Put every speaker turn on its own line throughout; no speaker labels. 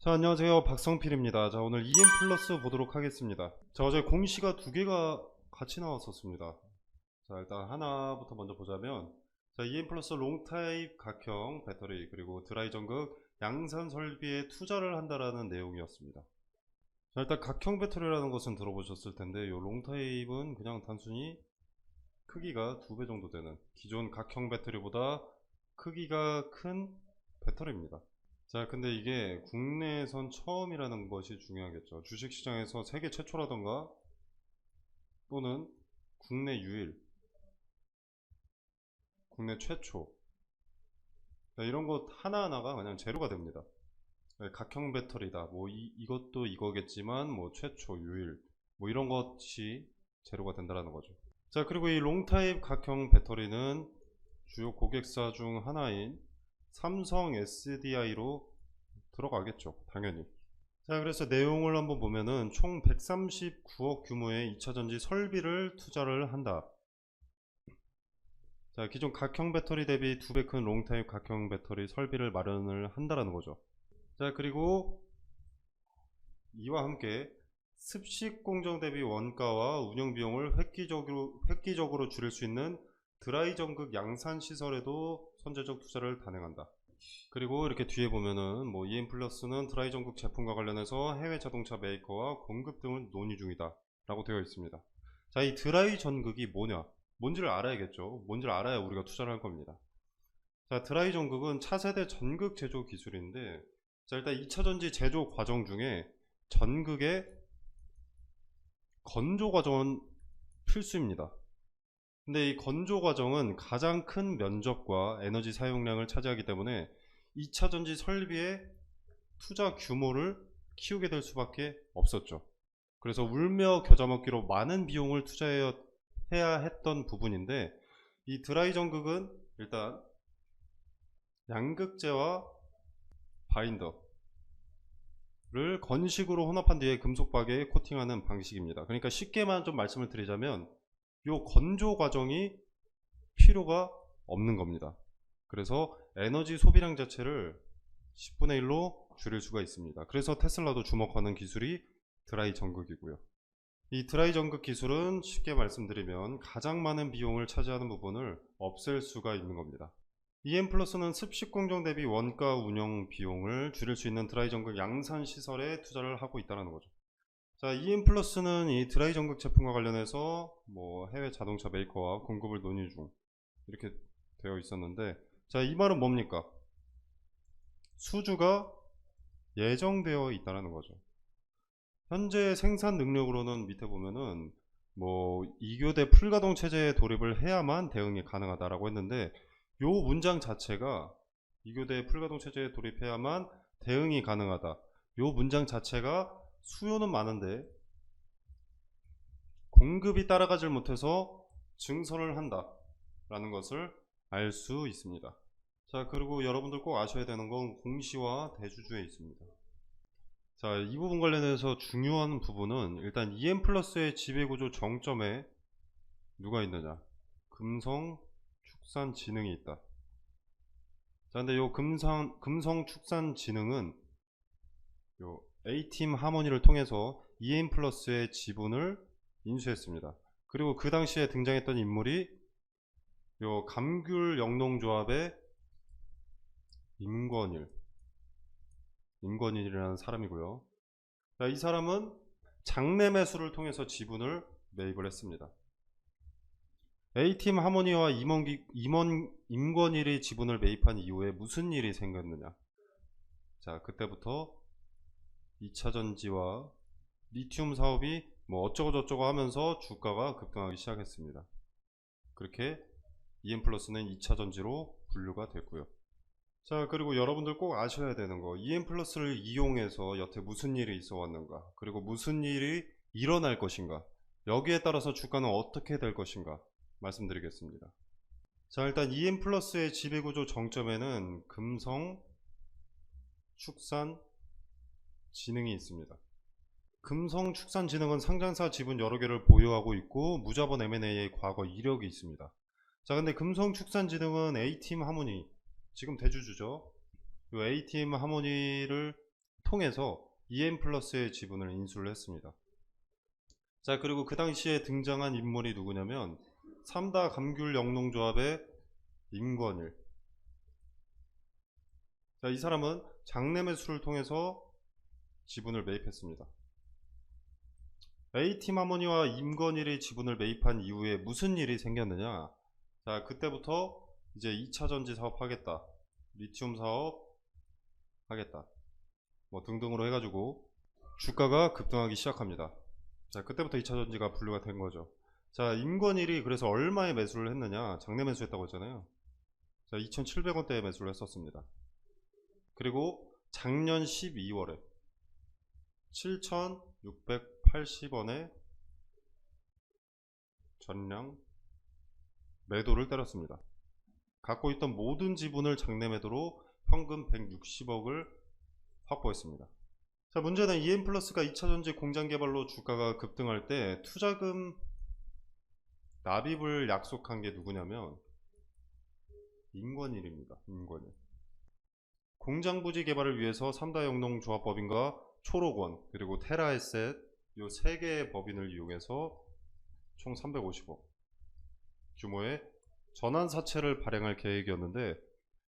자, 안녕하세요. 박성필입니다. 자, 오늘 EM 플러스 보도록 하겠습니다. 자, 어제 공시가 두 개가 같이 나왔었습니다. 자, 일단 하나부터 먼저 보자면, 자, EM 플러스 롱타입 각형 배터리 그리고 드라이 전극 양산 설비에 투자를 한다라는 내용이었습니다. 자, 일단 각형 배터리라는 것은 들어보셨을 텐데, 이 롱타입은 그냥 단순히 크기가 2배 정도 되는 기존 각형 배터리보다 크기가 큰 배터리입니다. 자, 근데 이게 국내에선 처음이라는 것이 중요하겠죠. 주식시장에서 세계 최초라던가 또는 국내 유일, 국내 최초, 자, 이런 것 하나하나가 그냥 제로가 됩니다. 각형 배터리다, 뭐 이것도 이거겠지만 뭐 최초, 유일, 뭐 이런 것이 제로가 된다는 거죠. 자, 그리고 이 롱타입 각형 배터리는 주요 고객사 중 하나인 삼성 SDI로 들어가겠죠, 당연히. 자, 그래서 내용을 한번 보면은 총 139억 규모의 2차전지 설비를 투자를 한다. 자, 기존 각형 배터리 대비 2배 큰 롱타입 각형 배터리 설비를 마련을 한다라는 거죠. 자, 그리고 이와 함께 습식 공정 대비 원가와 운영 비용을 획기적으로 줄일 수 있는 드라이 전극 양산 시설에도 선제적 투자를 단행한다. 그리고 이렇게 뒤에 보면은 뭐 EM 플러스는 드라이 전극 제품과 관련해서 해외 자동차 메이커와 공급 등을 논의 중이다 라고 되어 있습니다. 자, 이 드라이 전극이 뭔지를 알아야겠죠. 뭔지를 알아야 우리가 투자를 할 겁니다. 자, 드라이 전극은 차세대 전극 제조 기술인데, 자, 일단 2차전지 제조 과정 중에 전극의 건조 과정은 필수입니다. 근데 이 건조 과정은 가장 큰 면적과 에너지 사용량을 차지하기 때문에 2차전지 설비의 투자 규모를 키우게 될 수밖에 없었죠. 그래서 울며 겨자 먹기로 많은 비용을 투자해야 했던 부분인데, 이 드라이 전극은 일단 양극재와 바인더를 건식으로 혼합한 뒤에 금속박에 코팅하는 방식입니다. 그러니까 쉽게만 좀 말씀을 드리자면 이 건조 과정이 필요가 없는 겁니다. 그래서 에너지 소비량 자체를 10분의 1로 줄일 수가 있습니다. 그래서 테슬라도 주목하는 기술이 드라이 전극이고요. 이 드라이 전극 기술은 쉽게 말씀드리면 가장 많은 비용을 차지하는 부분을 없앨 수가 있는 겁니다. EM 플러스는 습식 공정 대비 원가 운영 비용을 줄일 수 있는 드라이 전극 양산 시설에 투자를 하고 있다는 거죠. 자, EM 플러스는 이 드라이 전극 제품과 관련해서 뭐 해외 자동차 메이커와 공급을 논의 중 이렇게 되어 있었는데, 자, 이 말은 뭡니까? 수주가 예정되어 있다는 거죠. 현재 생산 능력으로는 밑에 보면은 뭐 2교대 풀가동 체제에 돌입을 해야만 대응이 가능하다라고 했는데, 요 문장 자체가 2교대 풀가동 체제에 돌입해야만 대응이 가능하다, 요 문장 자체가 수요는 많은데 공급이 따라가질 못해서 증설을 한다 라는 것을 알 수 있습니다. 자, 그리고 여러분들 꼭 아셔야 되는 건 공시와 대주주에 있습니다. 자, 이 부분 관련해서 중요한 부분은 일단 EM 플러스의 지배구조 정점에 누가 있느냐, 금성 축산 지능이 있다. 자, 근데 요 금성 축산 지능은 요 A팀 하모니를 통해서 EM 플러스의 지분을 인수했습니다. 그리고 그 당시에 등장했던 인물이 요 감귤 영농조합의 임권일이라는 사람이고요. 자, 이 사람은 장내 매수를 통해서 지분을 매입을 했습니다. A팀 하모니와 임권일이 지분을 매입한 이후에 무슨 일이 생겼느냐. 자, 그때부터 2차전지와 리튬 사업이 뭐 어쩌고저쩌고 하면서 주가가 급등하기 시작했습니다. 그렇게 EM 플러스는 2차전지로 분류가 됐고요. 자, 그리고 여러분들 꼭 아셔야 되는 거, EM 플러스를 이용해서 여태 무슨 일이 있어 왔는가, 그리고 무슨 일이 일어날 것인가, 여기에 따라서 주가는 어떻게 될 것인가 말씀드리겠습니다. 자, 일단 EM 플러스의 지배구조 정점에는 금성 축산 지능이 있습니다. 금성 축산 지능은 상장사 지분 여러 개를 보유하고 있고 무자본 M&A의 과거 이력이 있습니다. 자, 근데 금성 축산 지능은 A팀 하모니, 지금 대주주죠. 이 A팀 하모니를 통해서 EM 플러스의 지분을 인수를 했습니다. 자, 그리고 그 당시에 등장한 인물이 누구냐면 삼다 감귤 영농조합의 임권일. 자, 이 사람은 장내 매수를 통해서 지분을 매입했습니다. A팀 하모니와 임건일이 지분을 매입한 이후에 무슨 일이 생겼느냐. 자, 그때부터 이제 2차 전지 사업 하겠다, 리튬 사업 하겠다, 뭐 등등으로 해가지고 주가가 급등하기 시작합니다. 자, 그때부터 2차 전지가 분류가 된 거죠. 자, 임건일이 그래서 얼마에 매수를 했느냐. 장내 매수했다고 했잖아요. 자, 2,700원대에 매수를 했었습니다. 그리고 작년 12월에 7,680원에 전량 매도를 때렸습니다. 갖고 있던 모든 지분을 장내 매도로 현금 160억을 확보했습니다. 자, 문제는 EM플러스가 2차전지 공장 개발로 주가가 급등할 때 투자금 납입을 약속한 게 누구냐면 임권일입니다. 임권일. 공장 부지 개발을 위해서 삼다 영농조합법인과 초록원 그리고 테라에셋 이 3개의 법인을 이용해서 총 350억 규모의 전환사채를 발행할 계획이었는데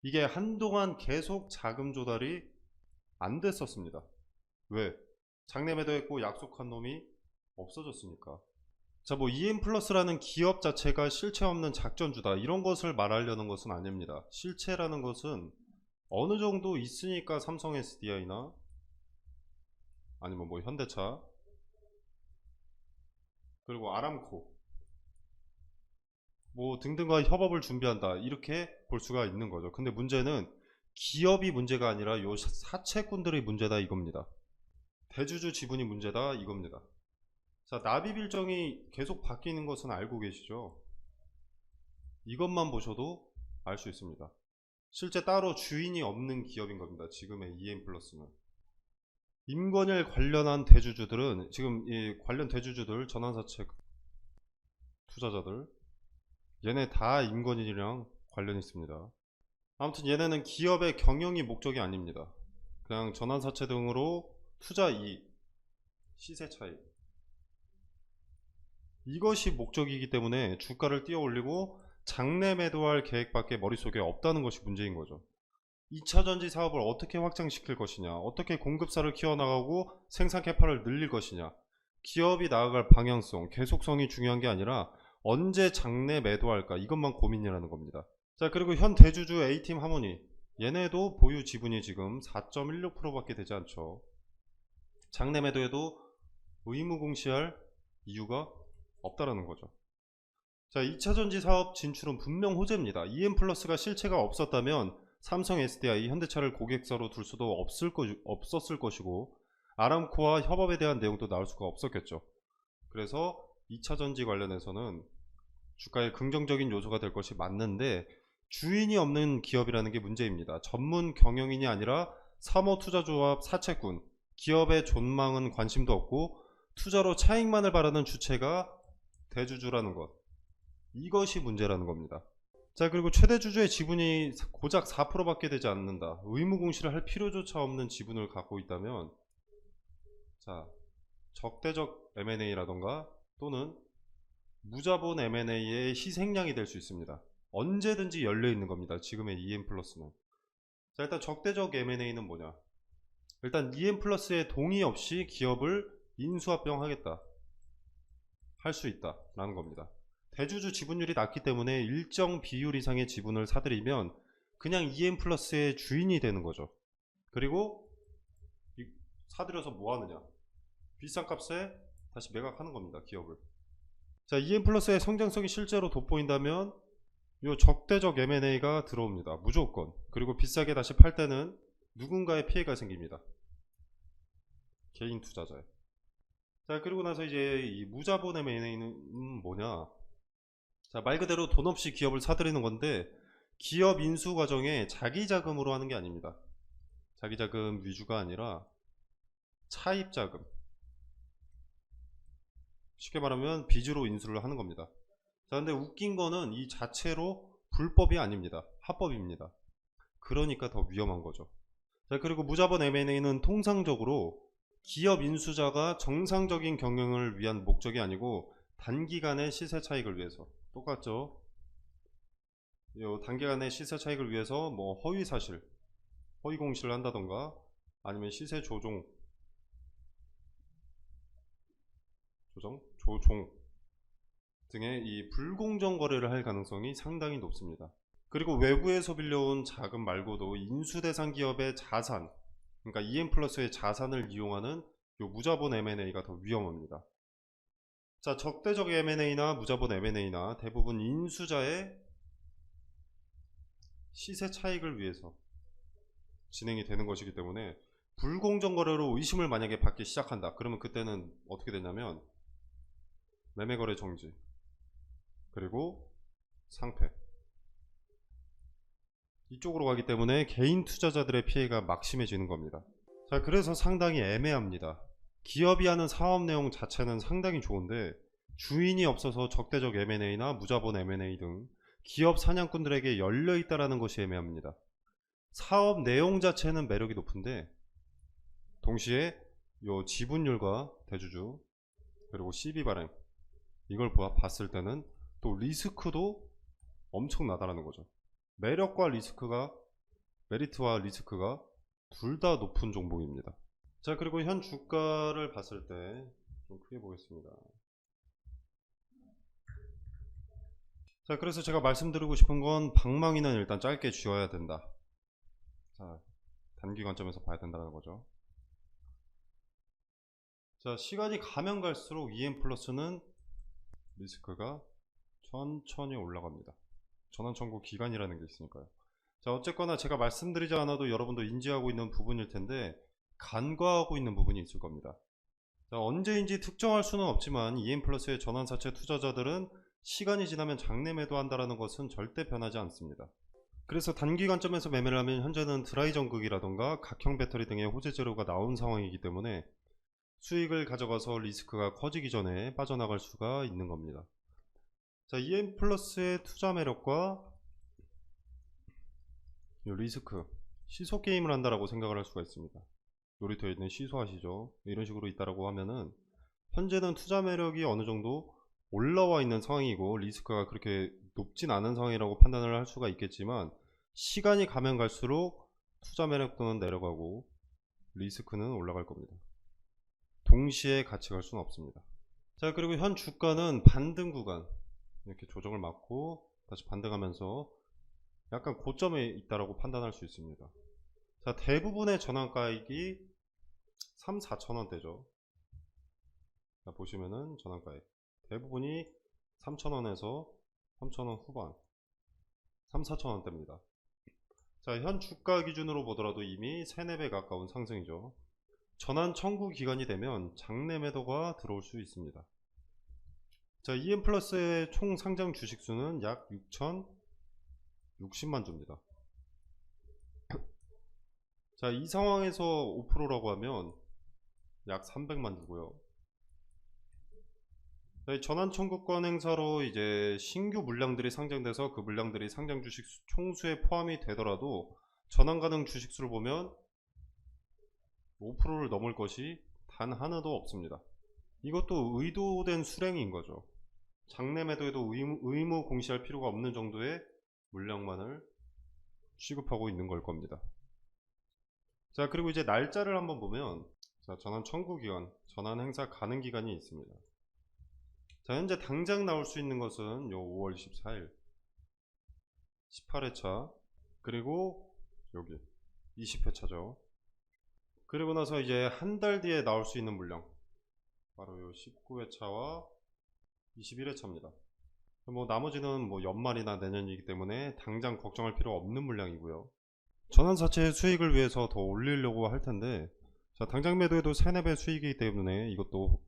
이게 한동안 계속 자금 조달이 안 됐었습니다. 왜? 장내 매도했고 약속한 놈이 없어졌으니까. 자, 뭐 EM플러스라는 기업 자체가 실체 없는 작전주다 이런 것을 말하려는 것은 아닙니다. 실체라는 것은 어느 정도 있으니까 삼성 SDI나 아니면 뭐 현대차 그리고 아람코 뭐 등등과 협업을 준비한다 이렇게 볼 수가 있는 거죠. 근데 문제는 기업이 문제가 아니라 요 사채꾼들의 문제다 이겁니다. 대주주 지분이 문제다 이겁니다. 자, 납입 일정이 계속 바뀌는 것은 알고 계시죠? 이것만 보셔도 알 수 있습니다. 실제 따로 주인이 없는 기업인 겁니다. 지금의 EM플러스는. 임권일 관련한 대주주들은 지금 이 관련 대주주들 전환사채 투자자들 얘네 다 임권일이랑 관련이 있습니다. 아무튼 얘네는 기업의 경영이 목적이 아닙니다. 그냥 전환사채 등으로 투자 이익, 시세 차익 이것이 목적이기 때문에 주가를 띄워 올리고 장내 매도할 계획밖에 머릿속에 없다는 것이 문제인 거죠. 2차전지 사업을 어떻게 확장시킬 것이냐, 어떻게 공급사를 키워나가고 생산 캐파를 늘릴 것이냐, 기업이 나아갈 방향성, 계속성이 중요한 게 아니라 언제 장내 매도할까 이것만 고민이라는 겁니다. 자, 그리고 현 대주주 A팀 하모니 얘네도 보유 지분이 지금 4.16% 밖에 되지 않죠. 장내 매도에도 의무 공시할 이유가 없다라는 거죠. 자, 2차전지 사업 진출은 분명 호재입니다. EM플러스가 실체가 없었다면 삼성 SDI, 현대차를 고객사로 둘 수도 없었을 것이고 아람코와 협업에 대한 내용도 나올 수가 없었겠죠. 그래서 2차전지 관련해서는 주가에 긍정적인 요소가 될 것이 맞는데 주인이 없는 기업이라는 게 문제입니다. 전문 경영인이 아니라 사모투자조합 사채꾼, 기업의 존망은 관심도 없고 투자로 차익만을 바라는 주체가 대주주라는 것, 이것이 문제라는 겁니다. 자, 그리고 최대 주주의 지분이 고작 4%밖에 되지 않는다, 의무 공시를 할 필요조차 없는 지분을 갖고 있다면 자, 적대적 M&A라던가 또는 무자본 M&A의 희생양이 될 수 있습니다. 언제든지 열려있는 겁니다. 지금의 EM플러스는. 자, 일단 적대적 M&A는 뭐냐, 일단 EM플러스의 동의 없이 기업을 인수합병하겠다 할 수 있다 라는 겁니다. 대주주 지분율이 낮기 때문에 일정 비율 이상의 지분을 사들이면 그냥 EM플러스의 주인이 되는 거죠. 그리고 사들여서 뭐 하느냐, 비싼 값에 다시 매각하는 겁니다. 기업을. 자, EM플러스의 성장성이 실제로 돋보인다면 이 적대적 M&A가 들어옵니다. 무조건. 그리고 비싸게 다시 팔 때는 누군가의 피해가 생깁니다. 개인 투자자에. 자, 그리고 나서 이제 이 무자본 M&A는 뭐냐, 자, 말 그대로 돈 없이 기업을 사들이는 건데 기업 인수 과정에 자기 자금으로 하는 게 아닙니다. 자기 자금 위주가 아니라 차입 자금, 쉽게 말하면 빚으로 인수를 하는 겁니다. 자, 근데 웃긴 거는 이 자체로 불법이 아닙니다. 합법입니다. 그러니까 더 위험한 거죠. 자, 그리고 무자본 M&A는 통상적으로 기업 인수자가 정상적인 경영을 위한 목적이 아니고 단기간의 시세 차익을 위해서, 똑같죠? 요 단기간의 시세 차익을 위해서 뭐 허위 사실, 허위 공시를 한다던가 아니면 시세 조종, 조종 등의 이 불공정 거래를 할 가능성이 상당히 높습니다. 그리고 외부에서 빌려온 자금 말고도 인수 대상 기업의 자산, 그러니까 EM 플러스의 자산을 이용하는 요 무자본 M&A가 더 위험합니다. 자, 적대적 M&A나 무자본 M&A나 대부분 인수자의 시세 차익을 위해서 진행이 되는 것이기 때문에 불공정 거래로 의심을 만약에 받기 시작한다. 그러면 그때는 어떻게 되냐면 매매 거래 정지, 그리고 상패, 이쪽으로 가기 때문에 개인 투자자들의 피해가 막심해지는 겁니다. 자, 그래서 상당히 애매합니다. 기업이 하는 사업 내용 자체는 상당히 좋은데 주인이 없어서 적대적 M&A나 무자본 M&A 등 기업 사냥꾼들에게 열려있다라는 것이 애매합니다. 사업 내용 자체는 매력이 높은데 동시에 요 지분율과 대주주 그리고 CB 발행, 이걸 봤을 때는 또 리스크도 엄청나다라는 거죠. 매력과 리스크가, 메리트와 리스크가 둘 다 높은 종목입니다. 자, 그리고 현 주가를 봤을 때 좀 크게 보겠습니다. 자, 그래서 제가 말씀드리고 싶은 건 방망이는 일단 짧게 쥐어야 된다. 자, 단기 관점에서 봐야 된다는 거죠. 자, 시간이 가면 갈수록 EM 플러스는 리스크가 천천히 올라갑니다. 전환 청구 기간이라는 게 있으니까요. 자, 어쨌거나 제가 말씀드리지 않아도 여러분도 인지하고 있는 부분일 텐데 간과하고 있는 부분이 있을 겁니다. 자, 언제인지 특정할 수는 없지만 EM 플러스의 전환사채 투자자들은 시간이 지나면 장내 매도한다는 것은 절대 변하지 않습니다. 그래서 단기 관점에서 매매를 하면 현재는 드라이 전극이라던가 각형 배터리 등의 호재 재료가 나온 상황이기 때문에 수익을 가져가서 리스크가 커지기 전에 빠져나갈 수가 있는 겁니다. 자, EM 플러스의 투자 매력과 리스크, 시소 게임을 한다라고 생각을 할 수가 있습니다. 놀이터에 있는 시소 아시죠? 이런 식으로 있다라고 하면은 현재는 투자 매력이 어느 정도 올라와 있는 상황이고 리스크가 그렇게 높진 않은 상황이라고 판단을 할 수가 있겠지만 시간이 가면 갈수록 투자 매력도는 내려가고 리스크는 올라갈 겁니다. 동시에 같이 갈 수는 없습니다. 자, 그리고 현 주가는 반등 구간 이렇게 조정을 맞고 다시 반등하면서 약간 고점에 있다라고 판단할 수 있습니다. 자, 대부분의 전환가액이 3, 4천원대죠. 자, 보시면은 전환가액 대부분이 3천원에서 3천원 후반, 3, 4천원대입니다. 자, 현 주가 기준으로 보더라도 이미 3, 4배 가까운 상승이죠. 전환 청구 기간이 되면 장내 매도가 들어올 수 있습니다. 자, EM 플러스의 총 상장 주식수는 약 6,060만 주입니다. 자, 이 상황에서 5%라고 하면 약 300만 주고요. 자, 전환 청구권 행사로 이제 신규 물량들이 상장돼서 그 물량들이 상장 주식 총수에 포함이 되더라도 전환 가능 주식수를 보면 5%를 넘을 것이 단 하나도 없습니다. 이것도 의도된 수랭인 거죠. 장내 매도에도 의무 공시할 필요가 없는 정도의 물량만을 취급하고 있는 걸 겁니다. 자, 그리고 이제 날짜를 한번 보면 자, 전환 청구 기간, 전환 행사 가능 기간이 있습니다. 자, 현재 당장 나올 수 있는 것은 요 5월 14일 18회차 그리고 여기 20회차죠. 그리고 나서 이제 한 달 뒤에 나올 수 있는 물량 바로 요 19회차와 21회차입니다. 뭐 나머지는 뭐 연말이나 내년이기 때문에 당장 걱정할 필요 없는 물량이고요. 전환사채 수익을 위해서 더 올리려고 할 텐데 자, 당장 매도에도 3, 4배 수익이기 때문에 이것도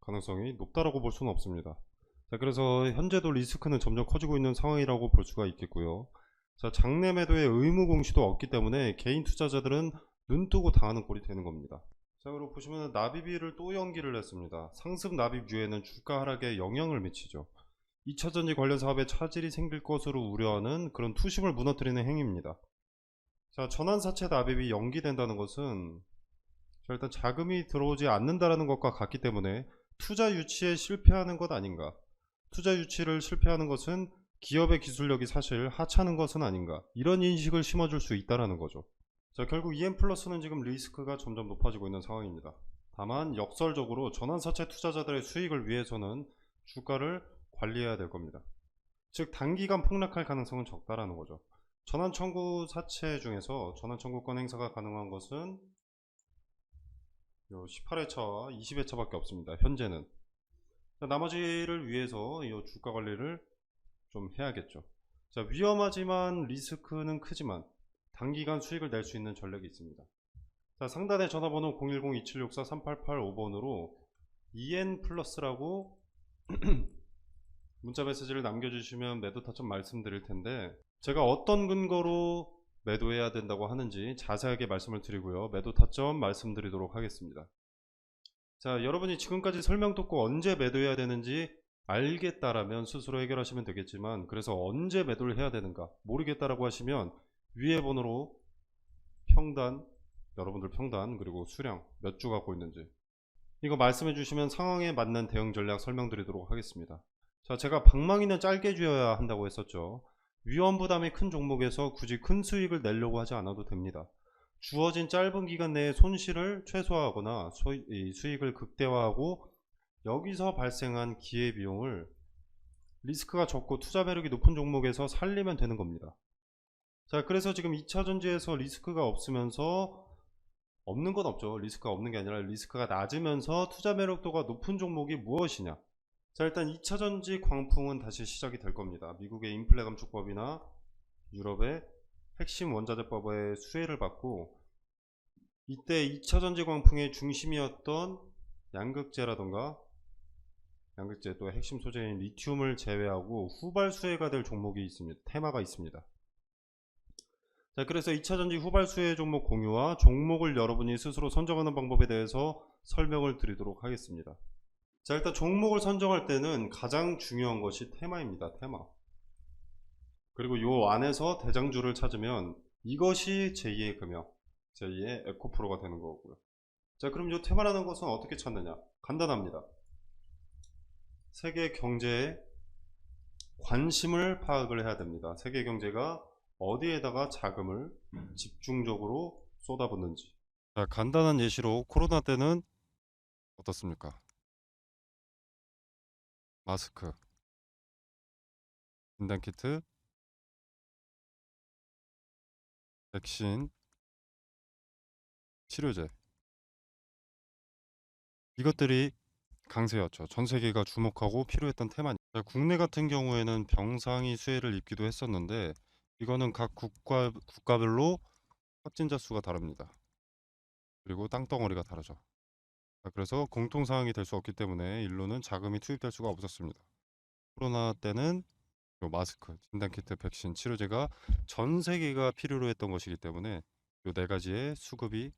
가능성이 높다라고 볼 수는 없습니다. 자, 그래서 현재도 리스크는 점점 커지고 있는 상황이라고 볼 수가 있겠고요. 자, 장내 매도의 의무 공시도 없기 때문에 개인 투자자들은 눈뜨고 당하는 꼴이 되는 겁니다. 자, 그리고 보시면 납입일을 또 연기를 했습니다. 상습 납입 유예는 주가 하락에 영향을 미치죠. 2차전지 관련 사업에 차질이 생길 것으로 우려하는 그런 투심을 무너뜨리는 행위입니다. 자, 전환사채 납입이 연기된다는 것은 자, 일단 자금이 들어오지 않는다라는 것과 같기 때문에 투자 유치에 실패하는 것 아닌가. 투자 유치를 실패하는 것은 기업의 기술력이 사실 하찮은 것은 아닌가. 이런 인식을 심어줄 수 있다라는 거죠. 자, 결국 EM 플러스는 지금 리스크가 점점 높아지고 있는 상황입니다. 다만 역설적으로 전환사채 투자자들의 수익을 위해서는 주가를 관리해야 될 겁니다. 즉 단기간 폭락할 가능성은 적다라는 거죠. 전환 청구 사채 중에서 전환 청구권 행사가 가능한 것은 18회차와 20회차밖에 없습니다. 현재는. 나머지를 위해서 이 주가 관리를 좀 해야겠죠. 자, 위험하지만 리스크는 크지만 단기간 수익을 낼 수 있는 전략이 있습니다. 자, 상단의 전화번호 010-2764-3885번으로 EN 플러스라고 문자 메시지를 남겨주시면 매도 타점 말씀드릴 텐데, 제가 어떤 근거로 매도해야 된다고 하는지 자세하게 말씀을 드리고요. 매도 타점 말씀드리도록 하겠습니다. 자, 여러분이 지금까지 설명 듣고 언제 매도해야 되는지 알겠다라면 스스로 해결하시면 되겠지만, 그래서 언제 매도를 해야 되는가 모르겠다라고 하시면 위에 번호로 평단, 여러분들 평단 그리고 수량 몇 주 갖고 있는지 이거 말씀해 주시면 상황에 맞는 대응 전략 설명드리도록 하겠습니다. 자, 제가 방망이는 짧게 쥐어야 한다고 했었죠. 위험 부담이 큰 종목에서 굳이 큰 수익을 내려고 하지 않아도 됩니다. 주어진 짧은 기간 내에 손실을 최소화하거나 수익을 극대화하고 여기서 발생한 기회비용을 리스크가 적고 투자 매력이 높은 종목에서 살리면 되는 겁니다. 자, 그래서 지금 2차전지에서 리스크가 없으면서 없는 건 없죠. 리스크가 없는 게 아니라 리스크가 낮으면서 투자 매력도가 높은 종목이 무엇이냐. 자, 일단 2차전지 광풍은 다시 시작이 될 겁니다. 미국의 인플레 감축법이나 유럽의 핵심 원자재법의 수혜를 받고 이때 2차전지 광풍의 중심이었던 양극재라던가 양극재 또 핵심 소재인 리튬을 제외하고 후발 수혜가 될 종목이 있습니다. 테마가 있습니다. 자, 그래서 2차전지 후발 수혜 종목 공유와 종목을 여러분이 스스로 선정하는 방법에 대해서 설명을 드리도록 하겠습니다. 자, 일단 종목을 선정할 때는 가장 중요한 것이 테마입니다. 테마. 그리고 요 안에서 대장주를 찾으면 이것이 제2의 금형, 제2의 에코프로가 되는 거고요. 자, 그럼 요 테마라는 것은 어떻게 찾느냐? 간단합니다. 세계 경제에 관심을 파악을 해야 됩니다. 세계 경제가 어디에다가 자금을 집중적으로 쏟아붓는지. 자, 간단한 예시로 코로나 때는 어떻습니까? 마스크, 진단키트, 백신, 치료제, 이것들이 강세였죠. 전 세계가 주목하고 필요했던 테마입니다. 국내 같은 경우에는 병상이 수혜를 입기도 했었는데 이거는 각 국가별로 확진자 수가 다릅니다. 그리고 땅덩어리가 다르죠. 그래서 공통사항이 될 수 없기 때문에 일로는 자금이 투입될 수가 없었습니다. 코로나 때는 마스크, 진단키트, 백신, 치료제가 전 세계가 필요로 했던 것이기 때문에 이 네 가지의 수급이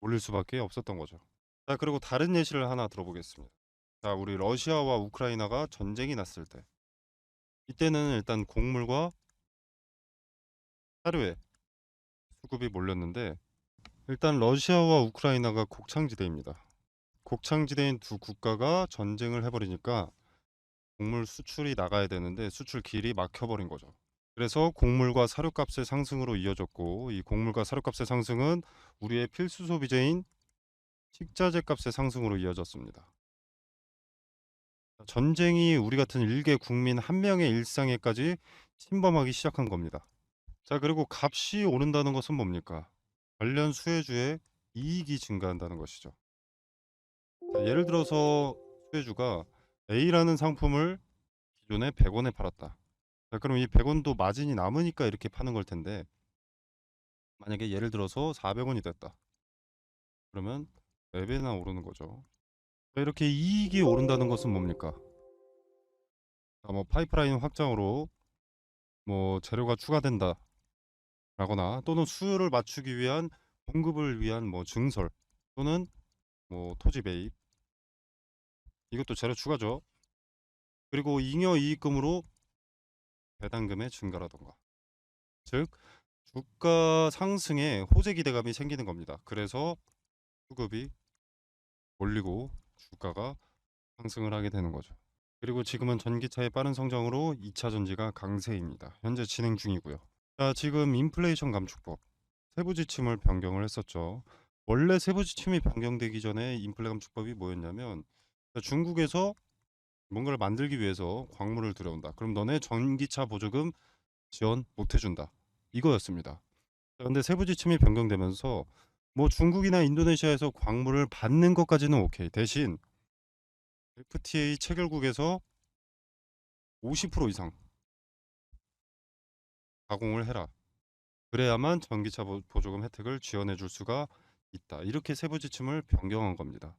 올릴 수밖에 없었던 거죠. 자, 그리고 다른 예시를 하나 들어보겠습니다. 자, 우리 러시아와 우크라이나가 전쟁이 났을 때 이때는 일단 곡물과 사료에 수급이 몰렸는데 일단 러시아와 우크라이나가 곡창지대입니다. 곡창지대인 두 국가가 전쟁을 해버리니까 곡물 수출이 나가야 되는데 수출 길이 막혀버린 거죠. 그래서 곡물과 사료값의 상승으로 이어졌고 이 곡물과 사료값의 상승은 우리의 필수 소비재인 식자재 값의 상승으로 이어졌습니다. 전쟁이 우리 같은 일개 국민 한 명의 일상에까지 침범하기 시작한 겁니다. 자, 그리고 값이 오른다는 것은 뭡니까? 관련 수혜주의 이익이 증가한다는 것이죠. 자, 예를 들어서 수혜주가 A라는 상품을 기존에 100원에 팔았다. 자, 그럼 이 100원도 마진이 남으니까 이렇게 파는 걸 텐데 만약에 예를 들어서 400원이 됐다. 그러면 4배나 오르는 거죠. 자, 이렇게 이익이 오른다는 것은 뭡니까? 자, 뭐 파이프라인 확장으로 뭐 재료가 추가된다 라거나 또는 수요를 맞추기 위한 공급을 위한 뭐 증설 또는 뭐 토지 매입, 이것도 재료 추가죠. 그리고 잉여 이익금으로 배당금의 증가라던가, 즉 주가 상승에 호재 기대감이 생기는 겁니다. 그래서 수급이 몰리고 주가가 상승을 하게 되는 거죠. 그리고 지금은 전기차의 빠른 성장으로 2차 전지가 강세입니다. 현재 진행 중이고요. 자, 지금 인플레이션 감축법 세부 지침을 변경을 했었죠. 원래 세부 지침이 변경되기 전에 인플레 감축법이 뭐였냐면, 중국에서 뭔가를 만들기 위해서 광물을 들여온다. 그럼 너네 전기차 보조금 지원 못 해준다. 이거였습니다. 자, 근데 세부 지침이 변경되면서 뭐 중국이나 인도네시아에서 광물을 받는 것까지는 오케이. 대신 FTA 체결국에서 50% 이상 가공을 해라. 그래야만 전기차 보조금 혜택을 지원해 줄 수가 있다. 이렇게 세부 지침을 변경한 겁니다.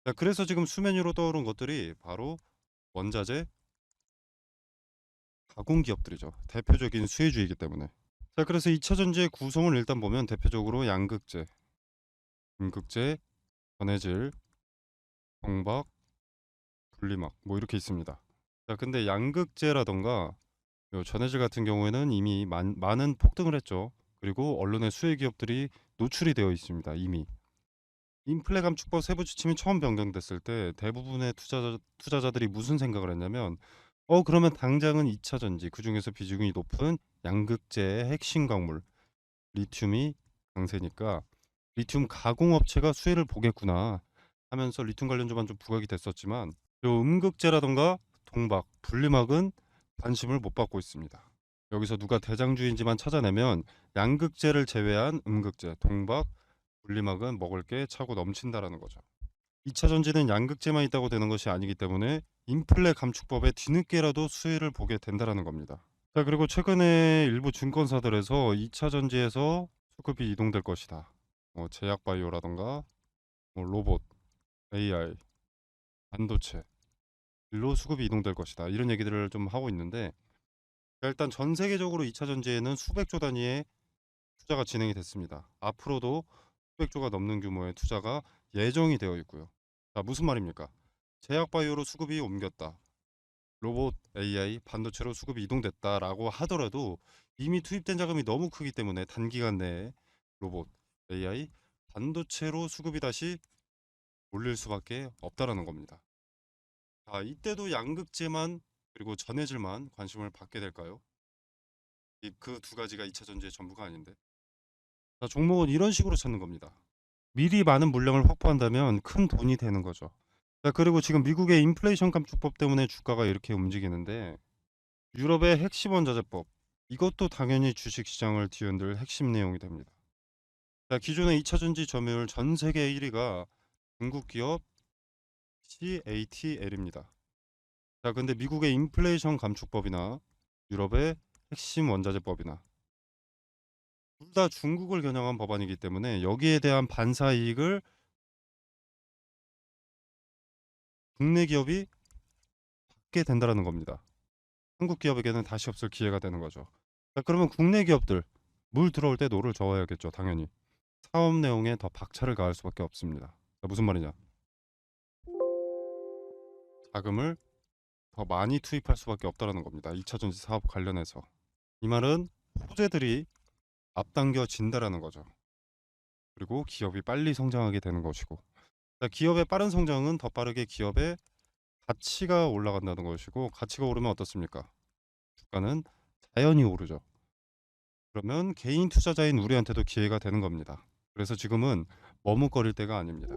자, 그래서 지금 수면 위로 떠오른 것들이 바로 원자재 가공 기업들이죠. 대표적인 수혜주이기 때문에. 자, 그래서 2차 전지의 구성을 일단 보면 대표적으로 양극재, 음극재, 전해질, 광박, 분리막 뭐 이렇게 있습니다. 자, 근데 양극재라던가 요 전해질 같은 경우에는 이미 많은 폭등을 했죠. 그리고 언론의 수혜 기업들이 노출이 되어 있습니다. 이미. 인플레 감축법 세부 지침이 처음 변경됐을 때 대부분의 투자자들이 무슨 생각을 했냐면, 그러면 당장은 2차 전지, 그중에서 비중이 높은 양극재의 핵심 광물 리튬이 강세니까 리튬 가공업체가 수혜를 보겠구나 하면서 리튬 관련주만 좀 부각이 됐었지만, 요 음극재라던가 동박, 분리막은 관심을 못 받고 있습니다. 여기서 누가 대장주인지만 찾아내면 양극재를 제외한 음극재, 동박, 분리막은 먹을 게 차고 넘친다라는 거죠. 2차 전지는 양극재만 있다고 되는 것이 아니기 때문에 인플레 감축법에 뒤늦게라도 수혜를 보게 된다라는 겁니다. 자, 그리고 최근에 일부 증권사들에서 2차 전지에서 수급이 이동될 것이다. 제약 바이오라던가 로봇, AI, 반도체 일로 수급이 이동될 것이다. 이런 얘기들을 좀 하고 있는데, 일단 전 세계적으로 2차 전지에는 수백조 단위의 투자가 진행이 됐습니다. 앞으로도 수백조가 넘는 규모의 투자가 예정이 되어 있고요. 자, 무슨 말입니까? 제약 바이오로 수급이 옮겼다. 로봇, AI, 반도체로 수급이 이동됐다라고 하더라도 이미 투입된 자금이 너무 크기 때문에 단기간 내에 로봇, AI, 반도체로 수급이 다시 몰릴 수밖에 없다라는 겁니다. 자, 이때도 양극재만 그리고 전해질만 관심을 받게 될까요? 그 두 가지가 2차 전지의 전부가 아닌데. 자, 종목은 이런 식으로 찾는 겁니다. 미리 많은 물량을 확보한다면 큰 돈이 되는 거죠. 자, 그리고 지금 미국의 인플레이션 감축법 때문에 주가가 이렇게 움직이는데, 유럽의 핵심 원자재법 이것도 당연히 주식시장을 뒤흔들 핵심 내용이 됩니다. 자, 기존의 2차 전지 점유율 전 세계 1위가 중국 기업 CATL입니다. 자, 근데 미국의 인플레이션 감축법이나 유럽의 핵심 원자재법이나 둘 다 중국을 겨냥한 법안이기 때문에 여기에 대한 반사 이익을 국내 기업이 받게 된다는 겁니다. 한국 기업에게는 다시 없을 기회가 되는 거죠. 자, 그러면 국내 기업들 물 들어올 때 노를 저어야겠죠. 당연히 사업 내용에 더 박차를 가할 수밖에 없습니다. 자, 무슨 말이냐? 자금을 더 많이 투입할 수밖에 없다는 겁니다. 2차 전지 사업 관련해서. 이 말은 호재들이 앞당겨진다라는 거죠. 그리고 기업이 빨리 성장하게 되는 것이고, 자, 기업의 빠른 성장은 더 빠르게 기업의 가치가 올라간다는 것이고, 가치가 오르면 어떻습니까? 주가는 자연히 오르죠. 그러면 개인 투자자인 우리한테도 기회가 되는 겁니다. 그래서 지금은 머뭇거릴 때가 아닙니다.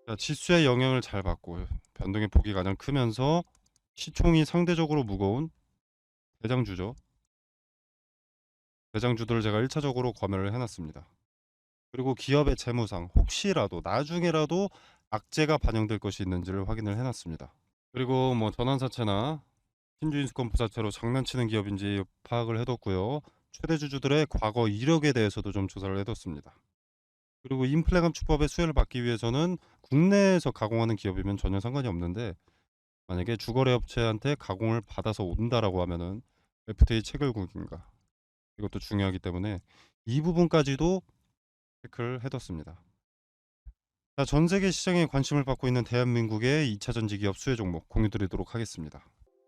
자, 지수의 영향을 잘 받고 변동의 폭이 가장 크면서 시총이 상대적으로 무거운 대장주죠. 대장주들을 제가 1차적으로 검열을 해놨습니다. 그리고 기업의 재무상 혹시라도 나중에라도 악재가 반영될 것이 있는지를 확인을 해놨습니다. 그리고 뭐 전환사채나 신주인수권 부사채로 장난치는 기업인지 파악을 해뒀고요. 최대 주주들의 과거 이력에 대해서도 좀 조사를 해뒀습니다. 그리고 인플레 감축법의 수혜를 받기 위해서는 국내에서 가공하는 기업이면 전혀 상관이 없는데, 만약에 주거래 업체한테 가공을 받아서 온다라고 하면은 FTA 체결국인가 이것도 중요하기 때문에 이 부분까지도 체크를 해뒀습니다. 자, 전 세계 시장에 관심을 받고 있는 대한민국의 2차 전지 기업 수혜 종목 공유드리도록 하겠습니다.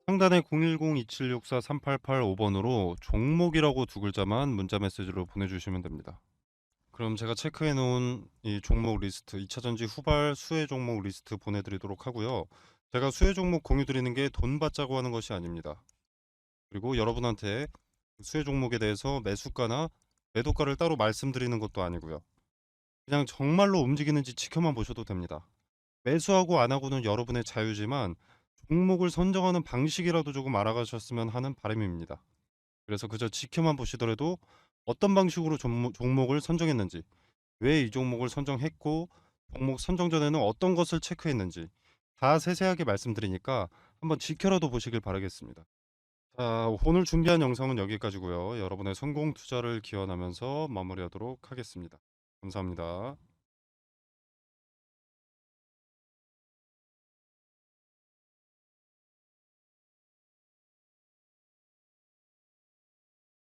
상단에 010-2764-3885번으로 종목이라고 두 글자만 문자 메시지로 보내주시면 됩니다. 그럼 제가 체크해 놓은 이 종목 리스트, 2차전지 후발 수혜 종목 리스트 보내드리도록 하고요. 제가 수혜 종목 공유 드리는 게 돈 받자고 하는 것이 아닙니다. 그리고 여러분한테 수혜 종목에 대해서 매수가나 매도가를 따로 말씀드리는 것도 아니고요. 그냥 정말로 움직이는지 지켜만 보셔도 됩니다. 매수하고 안 하고는 여러분의 자유지만 종목을 선정하는 방식이라도 조금 알아가셨으면 하는 바람입니다. 그래서 그저 지켜만 보시더라도 어떤 방식으로 종목을 선정했는지, 왜 이 종목을 선정했고, 종목 선정 전에는 어떤 것을 체크했는지 다 세세하게 말씀드리니까 한번 지켜라도 보시길 바라겠습니다. 자, 오늘 준비한 영상은 여기까지고요. 여러분의 성공 투자를 기원하면서 마무리하도록 하겠습니다. 감사합니다.